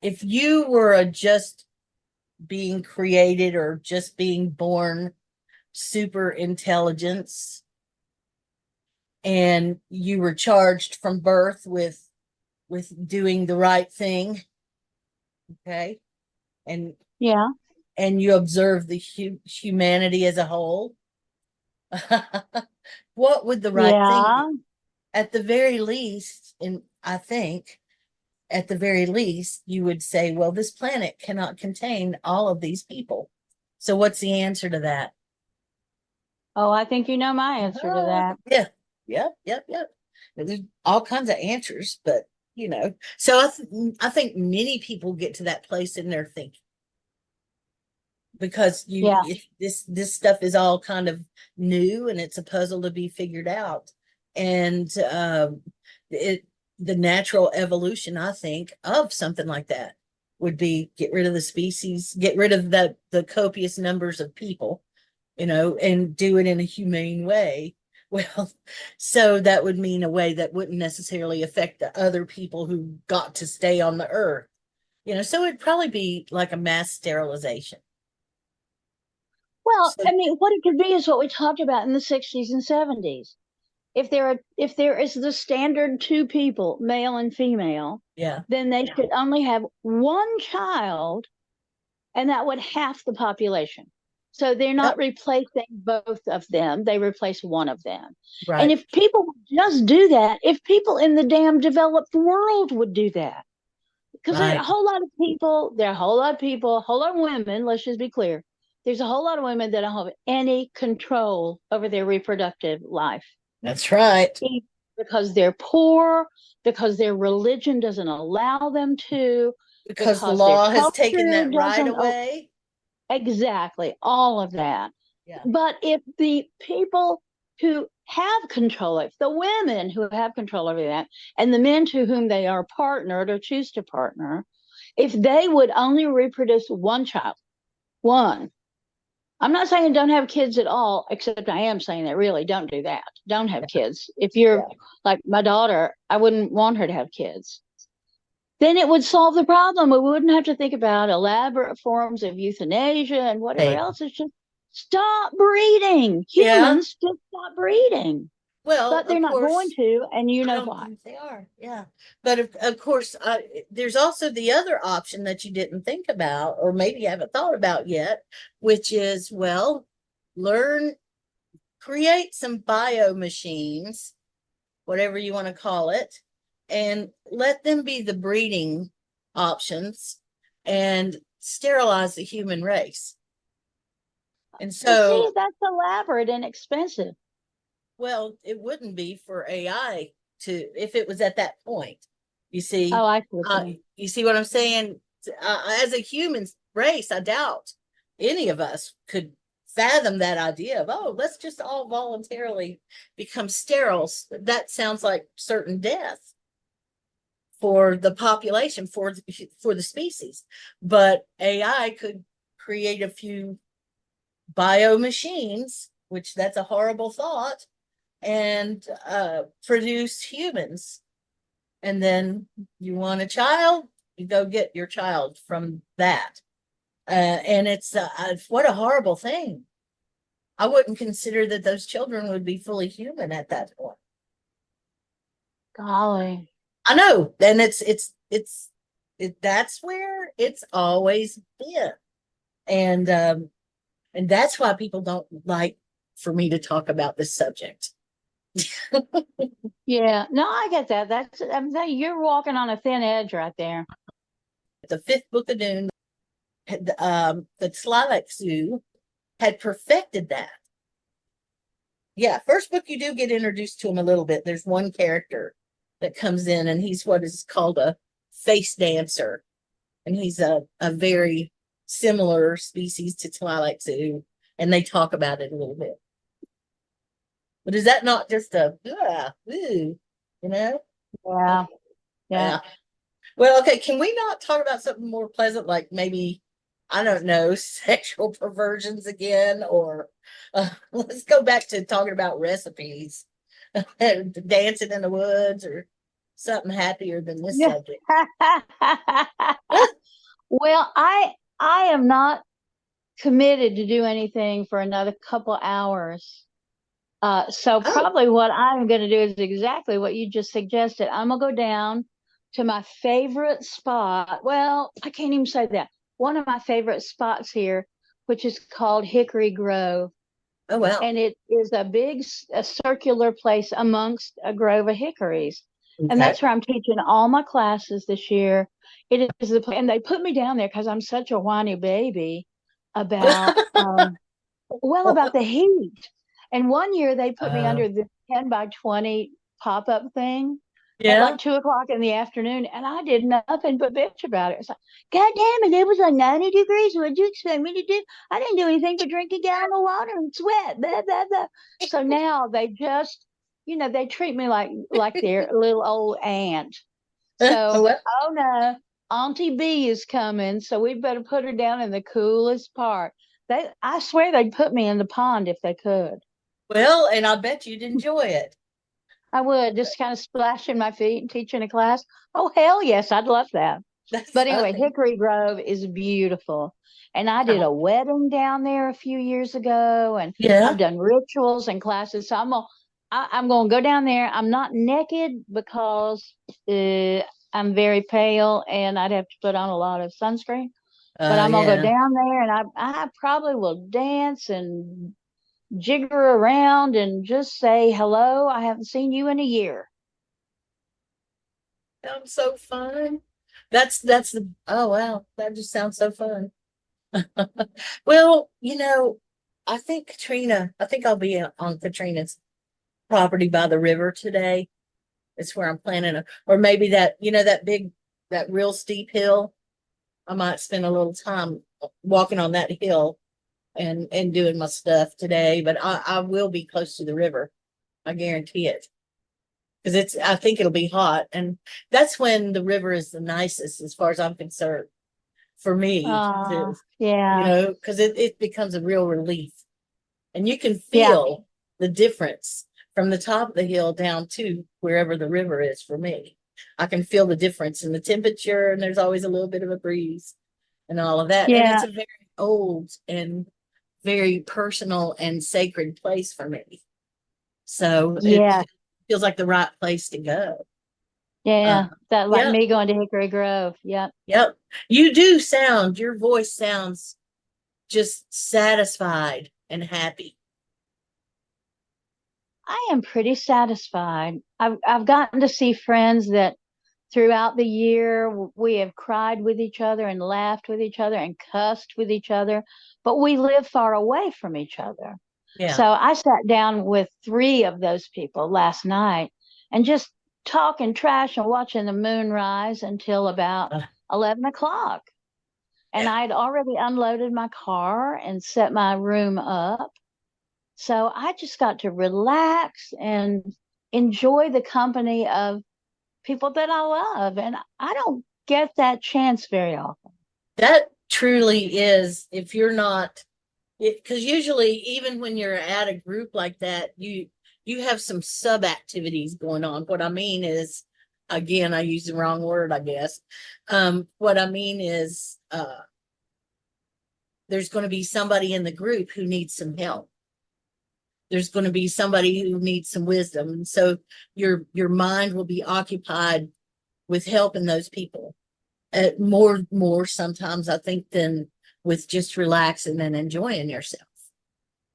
If you were just being created or just being born super intelligence and you were charged from birth with doing the right thing, okay, and Yeah. you observe the humanity as a whole, what would the right thing be? At the very least, and I think at the very least you would say, well, this planet cannot contain all of these people, so what's the answer to that? Oh, I think you know my answer to that. Yeah. There's all kinds of answers, but so I think many people get to that place in their thinking, because this stuff is all kind of new and it's a puzzle to be figured out. And the natural evolution, I think, of something like that would be get rid of the species, get rid of the copious numbers of people, and do it in a humane way. Well, so that would mean a way that wouldn't necessarily affect the other people who got to stay on the earth. So it'd probably be like a mass sterilization. Well, I mean, what it could be is what we talked about in the 60s and 70s. If there is the standard 2 people, male and female, then they should only have 1 child, and that would half the population. So they're not replacing both of them, they replace one of them. Right. And if people would just do that, if people in the damn developed world would do that, because there are a whole lot of people, a whole lot of women, let's just be clear, there's a whole lot of women that don't have any control over their reproductive life. That's right. Because they're poor, because their religion doesn't allow them to, because the law has taken that right away. Exactly, all of that. Yeah. But if the people who have control, if the women who have control over that, and the men to whom they are partnered or choose to partner, if they would only reproduce 1 child, I'm not saying don't have kids at all, except I am saying that really don't do that. Don't have kids. If you're like my daughter, I wouldn't want her to have kids. Then it would solve the problem. We wouldn't have to think about elaborate forms of euthanasia and whatever else. It's just stop breeding. Humans just stop breeding. Well, but they're not going to, and you know why. They are, yeah. But of course, there's also the other option that you didn't think about, or maybe you haven't thought about yet, which is, create some bio machines, whatever you want to call it, and let them be the breeding options and sterilize the human race. And so see, that's elaborate and expensive. Well, it wouldn't be for AI if it was at that point. You see? Oh, I see. You see what I'm saying? As a human race, I doubt any of us could fathom that idea of, let's just all voluntarily become sterile. That sounds like certain death for the population, for the species. But AI could create a few bio machines, which that's a horrible thought, and produce humans. And then you want a child, you go get your child from that. And it's what a horrible thing. I wouldn't consider that those children would be fully human at that point. Golly. I know, and that's where it's always been, and that's why people don't like for me to talk about this subject. Yeah, no, I get that. I'm saying you're walking on a thin edge right there. The fifth book of Dune, the Twi'lek Zoo had perfected that. Yeah, first book you do get introduced to him a little bit. There's one character that comes in, and he's what is called a face dancer, and he's a very similar species to Twi'lek Zoo, and they talk about it a little bit. But is that not just a ooh, you know? Yeah. Yeah. Well, okay, can we not talk about something more pleasant, like maybe, I don't know, sexual perversions again, or let's go back to talking about recipes, dancing in the woods, or something happier than this Yeah. subject. Well, I am not committed to do anything for another couple hours. So probably what I'm going to do is exactly what you just suggested. I'm going to go down to my favorite spot. Well, I can't even say that. One of my favorite spots here, which is called Hickory Grove. Oh, wow. And it is a circular place amongst a grove of hickories. Okay. And that's where I'm teaching all my classes this year. It is the place, and they put me down there because I'm such a whiny baby about about the heat. And one year they put me under the 10 by 20 pop-up thing at like 2:00 in the afternoon, and I did nothing but bitch about it. It's like, God damn it, it was like 90 degrees. What'd you expect me to do? I didn't do anything but drink a gallon of water and sweat. Blah, blah, blah. So now they just, they treat me like their little old aunt. So, oh no, Auntie B is coming, so we better put her down in the coolest part. I swear they'd put me in the pond if they could. Well, and I bet you'd enjoy it. I would, just kind of splashing my feet and teaching a class. Oh, hell yes, I'd love that. But anyway, Hickory Grove is beautiful. And I did a wedding down there a few years ago, and I've done rituals and classes. So I'm gonna go down there. I'm not naked because I'm very pale and I'd have to put on a lot of sunscreen. But I'm gonna go down there, and I probably will dance and jigger around and just say hello. I haven't seen you in a year. Sounds so fun. That's oh wow, that just sounds so fun. Well, I think I'll be on Katrina's property by the river today. It's where I'm planning or maybe that that real steep hill. I might spend a little time walking on that hill and doing my stuff today, but I will be close to the river. I guarantee it. Because I think it'll be hot, and that's when the river is the nicest as far as I'm concerned for me. Yeah. Because it becomes a real relief. And you can feel the difference from the top of the hill down to wherever the river is for me. I can feel the difference in the temperature, and there's always a little bit of a breeze and all of that. Yeah. And it's a very old and very personal and sacred place for me. So it feels like the right place to go. Yeah, me going to Hickory Grove. Yep. Yep. Your voice sounds just satisfied and happy. I am pretty satisfied. I've gotten to see friends that throughout the year we have cried with each other and laughed with each other and cussed with each other, but we live far away from each other. Yeah. So I sat down with 3 of those people last night and just talking trash and watching the moon rise until about 11 o'clock. And I'd already unloaded my car and set my room up. So I just got to relax and enjoy the company of people that I love. And I don't get that chance very often. That truly is, if you're not, because usually even when you're at a group like that, you have some sub activities going on. What I mean is, again, I use the wrong word, I guess. What I mean is there's going to be somebody in the group who needs some help. there's going to be somebody who needs some wisdom. And so your mind will be occupied with helping those people. More sometimes, I think, than with just relaxing and enjoying yourself.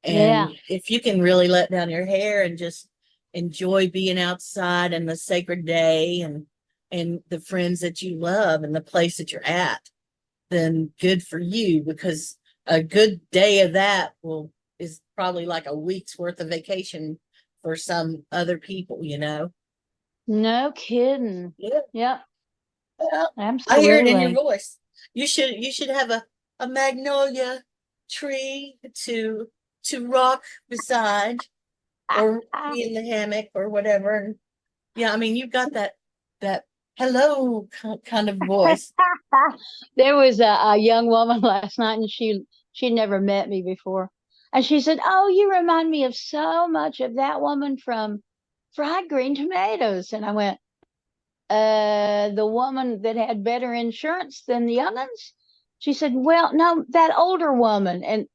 Yeah. And if you can really let down your hair and just enjoy being outside and the sacred day and the friends that you love and the place that you're at, then good for you, because a good day of that is probably like a week's worth of vacation for some other people, you know. No kidding. Yeah. Yep. Well, I hear it in your Absolutely. voice. You should have a magnolia tree to rock beside, or be in the hammock or whatever. And yeah, I mean, you've got that hello kind of voice. There was a young woman last night, and she'd never met me before, and she said, "Oh, you remind me of so much of that woman from Fried Green Tomatoes." And I went, the woman that had better insurance than the young'uns?" She said, "Well, no, that older woman." And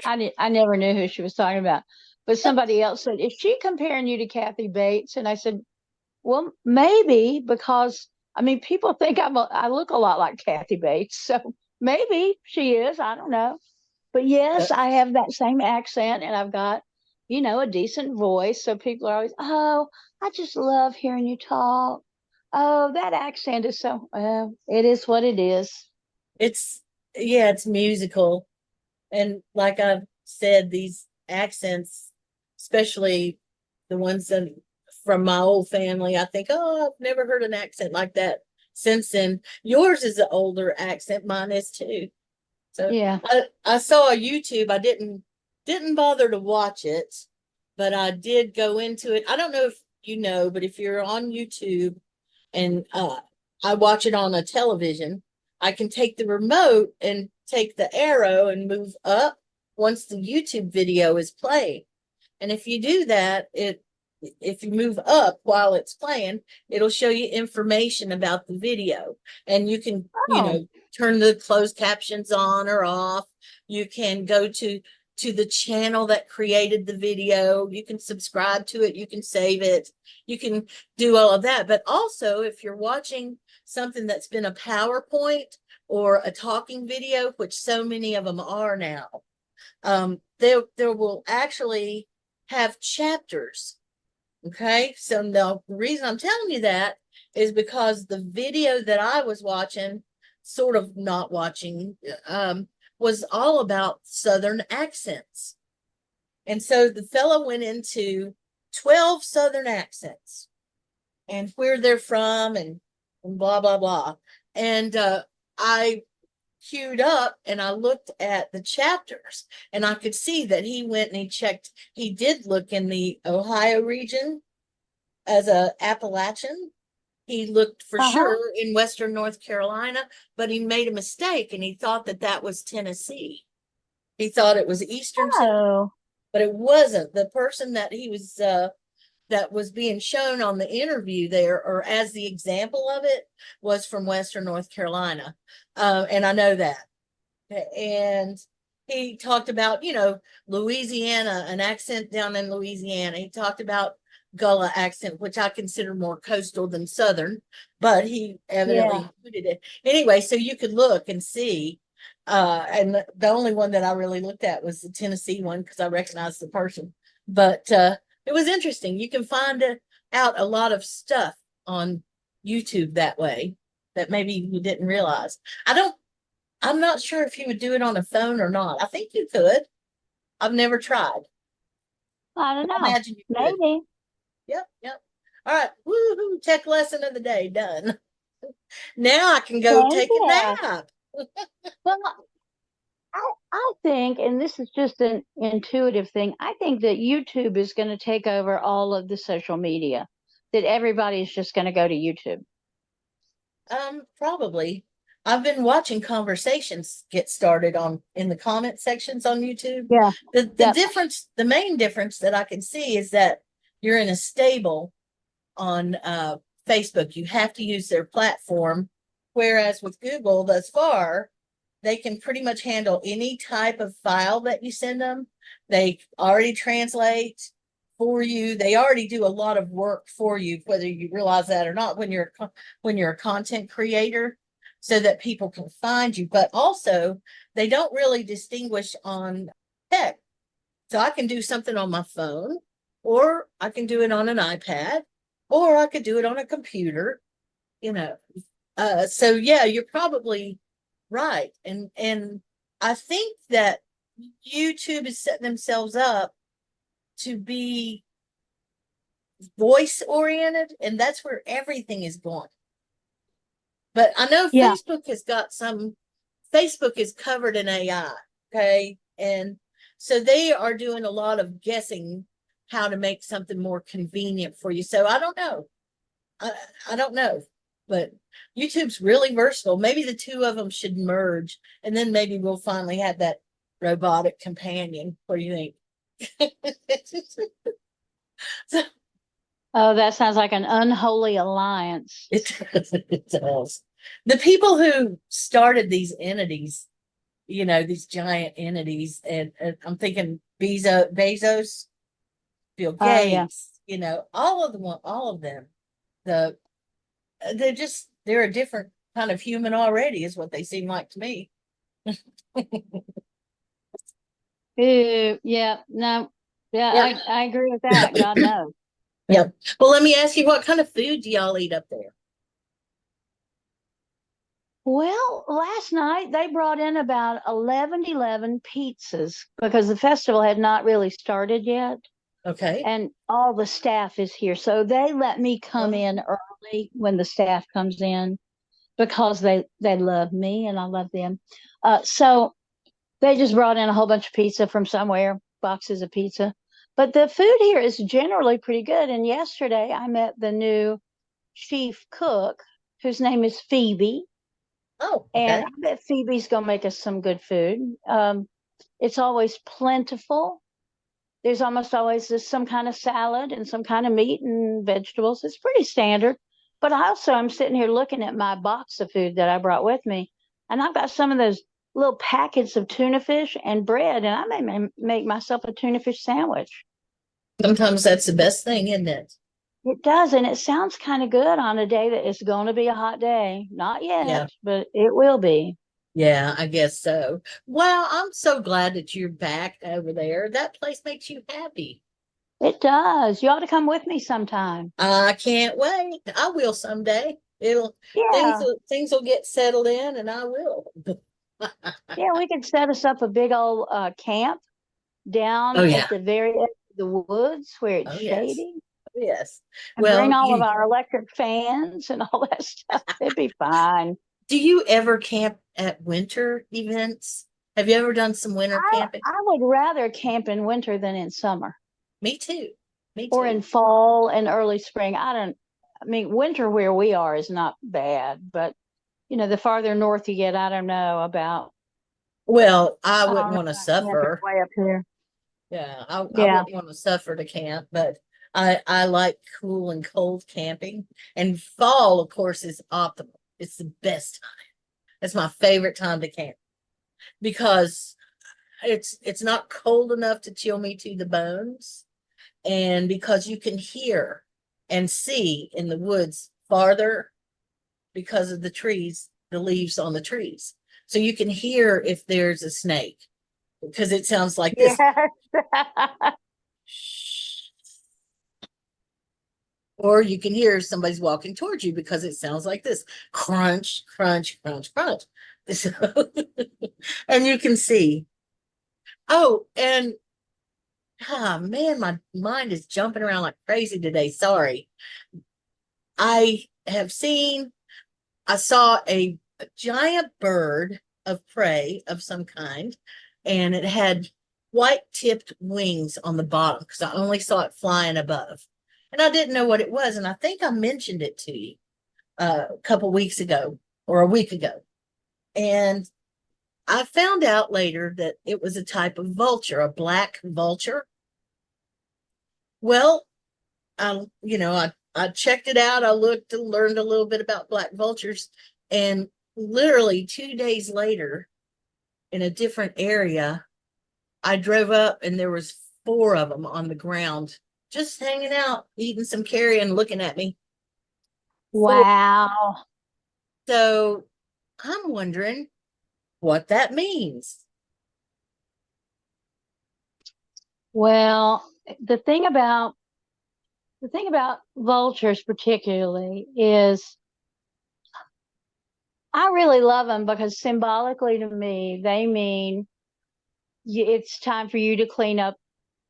I never knew who she was talking about, but somebody else said, "Is she comparing you to Kathy Bates?" And I said, "Well, maybe, because I mean, people think I look a lot like Kathy Bates, so maybe she is. I don't know, but Uh, yes, I have that same accent, and I've got, a decent voice. So people are always, "Oh, I just love hearing you talk. Oh, that accent is so." Well, it is what it is. it's yeah, it's musical. And like I've said, these accents, especially the ones that from my old family, I think, oh, I've never heard an accent like that since then. Yours is an older accent, mine is too. So Yeah. I saw a YouTube. I didn't bother to watch it, but I did go into it. I don't know if you know, but if you're on YouTube and I watch it on a television, I can take the remote and take the arrow and move up once the YouTube video is playing. And if you do that, if you move up while it's playing, it'll show you information about the video. And you can, Oh, turn the closed captions on or off. You can go to the channel that created the video. You can subscribe to it. You can save it. You can do all of that. But also, if you're watching something that's been a PowerPoint or a talking video, which so many of them are now, there will actually have chapters. Okay, so the reason I'm telling you that is because the video that I was watching, sort of not watching, was all about Southern accents. And so the fellow went into 12 Southern accents and where they're from and blah, blah, blah. And I queued up and I looked at the chapters, and I could see that he went and he did look in the Ohio region as a Appalachian. He looked for uh-huh. sure in Western North Carolina, but he made a mistake and he thought that was Tennessee. He thought it was Eastern Tennessee, Oh, but it wasn't. The person that was being shown on the interview there, or as the example of it, was from Western North Carolina. And I know that. And he talked about, Louisiana, an accent down in Louisiana. He talked about Gullah accent, which I consider more coastal than Southern, but he evidently yeah. included it. Anyway, so you could look and see. And the only one that I really looked at was the Tennessee one because I recognized the person. But it was interesting. You can find out a lot of stuff on YouTube that way that maybe you didn't realize. I'm not sure if you would do it on a phone or not. I think you could. I've never tried. I don't I know. imagine you could. Maybe. Yep, yep. All right. Woohoo. Tech lesson of the day done. Now I can go Thank take a you. nap. Well, I think, and this is just an intuitive thing, I think that YouTube is going to take over all of the social media, that everybody's just going to go to YouTube. Probably. I've been watching conversations get started in the comment sections on YouTube. Yeah. Yep. The main difference that I can see is that you're in a stable on Facebook. You have to use their platform. Whereas with Google thus far, they can pretty much handle any type of file that you send them. They already translate for you. They already do a lot of work for you, whether you realize that or not, when you're a content creator, so that people can find you. But also, they don't really distinguish on tech. So I can do something on my phone, or I can do it on an iPad, or I could do it on a computer, you know. So yeah, you're probably right. And I think that YouTube is setting themselves up to be voice oriented, and that's where everything is going. But I know Yeah. Facebook is covered in AI, okay? And so they are doing a lot of guessing how to make something more convenient for you. So I don't know. I don't know, but YouTube's really versatile. Maybe the two of them should merge, and then maybe we'll finally have that robotic companion. What do you think? So, Oh, that sounds like an unholy alliance. it does. The people who started these entities, these giant entities, and I'm thinking Bezos, Bill Oh, yeah. Gates, all of them, they're a different kind of human already, is what they seem like to me. Ew, yeah, no, yeah, Yeah. I agree with that. God knows. Yeah. Well, let me ask you, what kind of food do y'all eat up there? Well, last night they brought in about 11 pizzas because the festival had not really started yet, Okay. and all the staff is here. So they let me come Oh. in early when the staff comes in because they love me and I love them. So they just brought in a whole bunch of pizza from somewhere, boxes of pizza. But the food here is generally pretty good. And yesterday I met the new chief cook, whose name is Phoebe. Oh, And okay. I bet Phoebe's going to make us some good food. It's always plentiful. There's almost always some kind of salad and some kind of meat and vegetables. It's pretty standard. But I'm sitting here looking at my box of food that I brought with me. And I've got some of those little packets of tuna fish and bread. And I may make myself a tuna fish sandwich. Sometimes that's the best thing, isn't it? It does. And it sounds kind of good on a day that it's going to be a hot day. Not yet, Yeah. but it will be. Yeah, I guess so. Well, I'm so glad that you're back over there. That place makes you happy. It does. You ought to come with me sometime. I can't wait. I will someday. Yeah. Things will get settled in, and I will. Yeah, we could set us up a big old camp down Oh yeah. at the very edge of the woods where it's Oh yes. shady, Oh, yes. and bring Well, all of our electric fans and all that stuff. It'd be fine. do you ever camp at winter events? Have you ever done some winter camping? I would rather camp in winter than in summer Me too. Me or too. in fall and early spring. I mean, winter where we are is not bad, but the farther north you get, I don't know about. Well, I I wouldn't don't know want to about camping suffer. way up here. Yeah, I Yeah. wouldn't want to suffer to camp, but I like cool and cold camping. And fall, of course, is optimal. It's the best time. It's my favorite time to camp because it's not cold enough to chill me to the bones, and because you can hear and see in the woods farther because of the trees, the leaves on the trees. So you can hear if there's a snake because it sounds like this. Yes. Or you can hear somebody's walking towards you because it sounds like this: crunch, crunch, crunch, crunch. So, and you can see. Oh, and man, my mind is jumping around like crazy today. Sorry. I saw a giant bird of prey of some kind, and it had white tipped wings on the bottom because I only saw it flying above. And I didn't know what it was. And I think I mentioned it to you a couple weeks ago or a week ago. And I found out later that it was a type of vulture, a black vulture. Well, I checked it out. I looked and learned a little bit about black vultures. And literally 2 days later, in a different area. I drove up and there was 4 of them on the ground, just hanging out, eating some carrion, looking at me. 4. Wow. So I'm wondering what that means. Well, the thing about vultures particularly is I really love them because symbolically to me, they mean it's time for you to clean up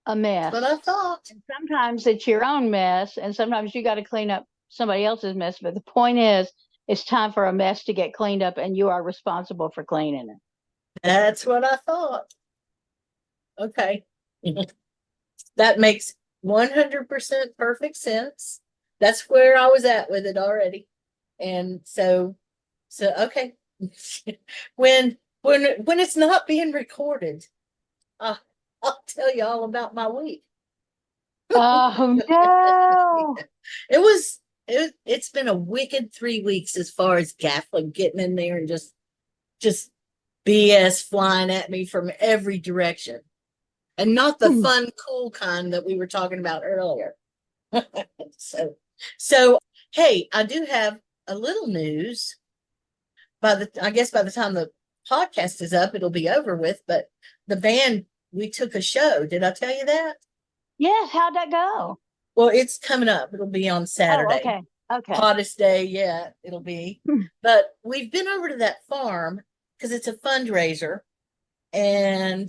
a mess. That's what I thought. And sometimes it's your own mess, and sometimes you got to clean up somebody else's mess. But the point is, it's time for a mess to get cleaned up, and you are responsible for cleaning it. That's what I thought. Okay. That makes 100% perfect sense. That's where I was at with it already. And so okay. when it's not being recorded, I'll tell you all about my week. Oh no! It's been a wicked 3 weeks as far as Gafflin getting in there and just BS flying at me from every direction. And not the fun, cool kind that we were talking about earlier. So hey, I do have a little news. I guess by the time the podcast is up, it'll be over with. But the band, we took a show. Did I tell you that? Yes. How'd that go? Well, it's coming up. It'll be on Saturday. Oh, okay. Hottest day yet, it'll be. But we've been over to that farm because it's a fundraiser, and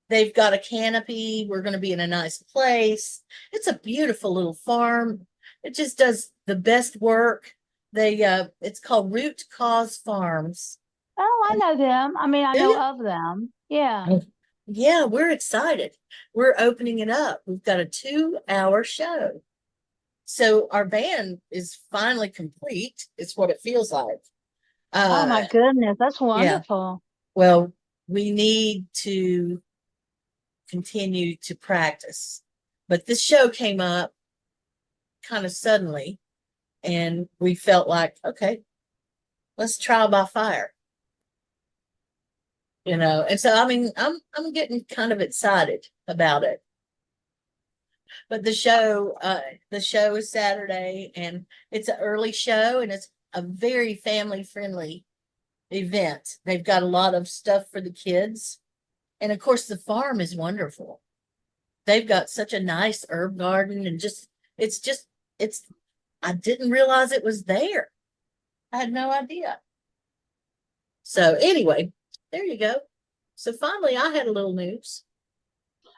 they've got a canopy. We're going to be in a nice place. It's a beautiful little farm. It just does the best work. It's called Root Cause Farms. Oh, I know them. I mean, I Do know you? of them. Yeah. Yeah, we're excited. We're opening it up. We've got a 2-hour show. So our band is finally complete. It's what it feels like. Oh my goodness, that's wonderful. Well, we need to continue to practice. But this show came up kind of suddenly, and we felt like, okay, let's try by fire. And so I mean, I'm getting kind of excited about it. But the show is Saturday, and it's an early show, and it's a very family friendly event. They've got a lot of stuff for the kids. And of course, the farm is wonderful. They've got such a nice herb garden, and I didn't realize it was there. I had no idea. So anyway, there you go. So finally, I had a little news.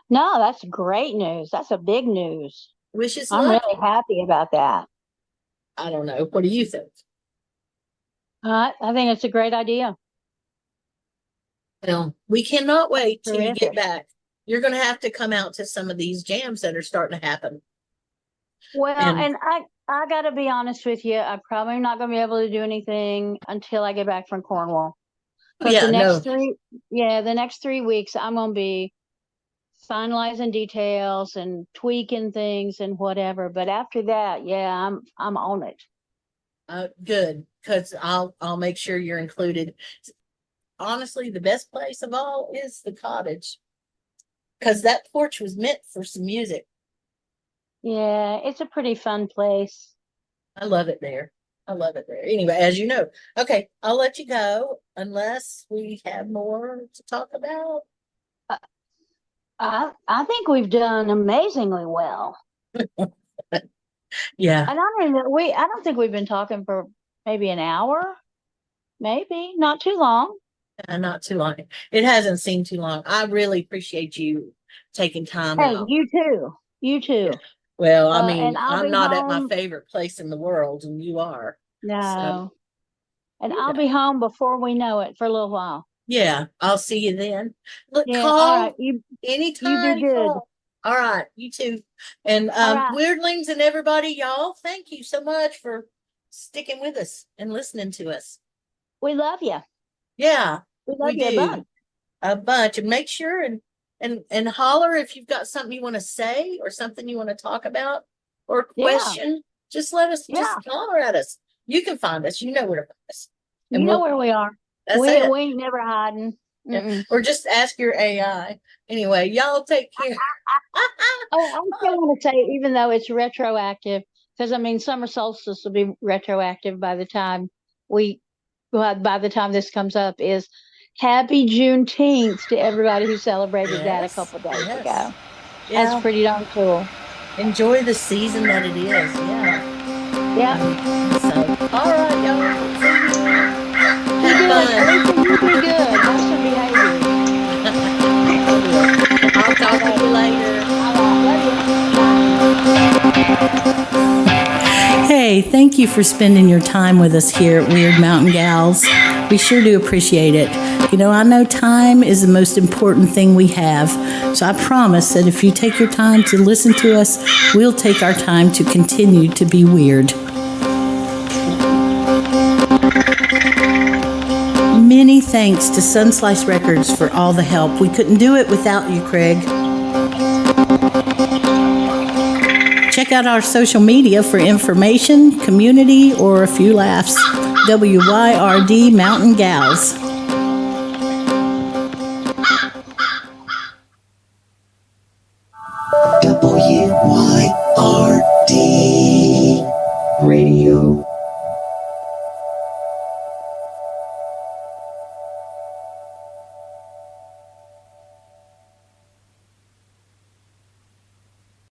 No, that's great news. That's a big news. Wishes I'm luck. really happy about that. I don't know. What do you think? I think it's a great idea. Well, we cannot wait till you get Terrific. back. You're going to have to come out to some of these jams that are starting to happen. Well, And- and I got to be honest with you. I'm probably not going to be able to do anything until I get back from Cornwall. Because Yeah, the next 3 weeks, I'm going to be finalizing details and tweaking things and whatever. But after that, yeah, I'm on it. Good, because I'll make sure you're included. Honestly, the best place of all is the cottage, because that porch was meant for some music. Yeah, it's a pretty fun place. I love it there. I love it there. Anyway, as you know, okay, I'll let you go unless we have more to talk about. I think we've done amazingly well. Yeah, And I don't think we've been talking for maybe an hour, maybe not too long. not too long. It hasn't seemed too long. I really appreciate you taking time Hey, out. you too. Well, I mean, And I'll I'm be not at my home. favorite place in the world, and you are. No. And yeah. I'll be home before we know it for a little while. Yeah, I'll see you then. Look, Yeah, call all right. anytime. You be good. Call. All right, you too. And All right. Weirdlings and everybody, y'all, thank you so much for sticking with us and listening to us. We love you. Yeah, We love we you do. a bunch. A bunch. And make sure and holler if you've got something you want to say or something you want to talk about or Yeah. question. Just let us, Yeah. just holler at us. You can find us. You know where to find us. You know where we are. That's We it. ain't never hiding. Mm-mm. Or just ask your AI. Anyway, y'all take care. Oh, I still want to say, even though it's retroactive, because I mean, summer solstice will be retroactive by the time by the time this comes up, is happy Juneteenth to everybody who celebrated that a Yes, couple days yes. ago. Yeah, That's pretty darn cool. enjoy the season that it is. Yeah. Yeah, So, all right, y'all. See you. be Have good. fun. Alicia, you be good. Have some behavior. I'll talk to you later. All right, love you. Hey, thank you for spending your time with us here at Wyrd Mountain Gals. We sure do appreciate it. You know, I know time is the most important thing we have, so I promise that if you take your time to listen to us, we'll take our time to continue to be weird. Many thanks to Sunslice Records for all the help. We couldn't do it without you, Craig. Check out our social media for information, community, or a few laughs. WYRD Mountain Gals. WYRD Radio.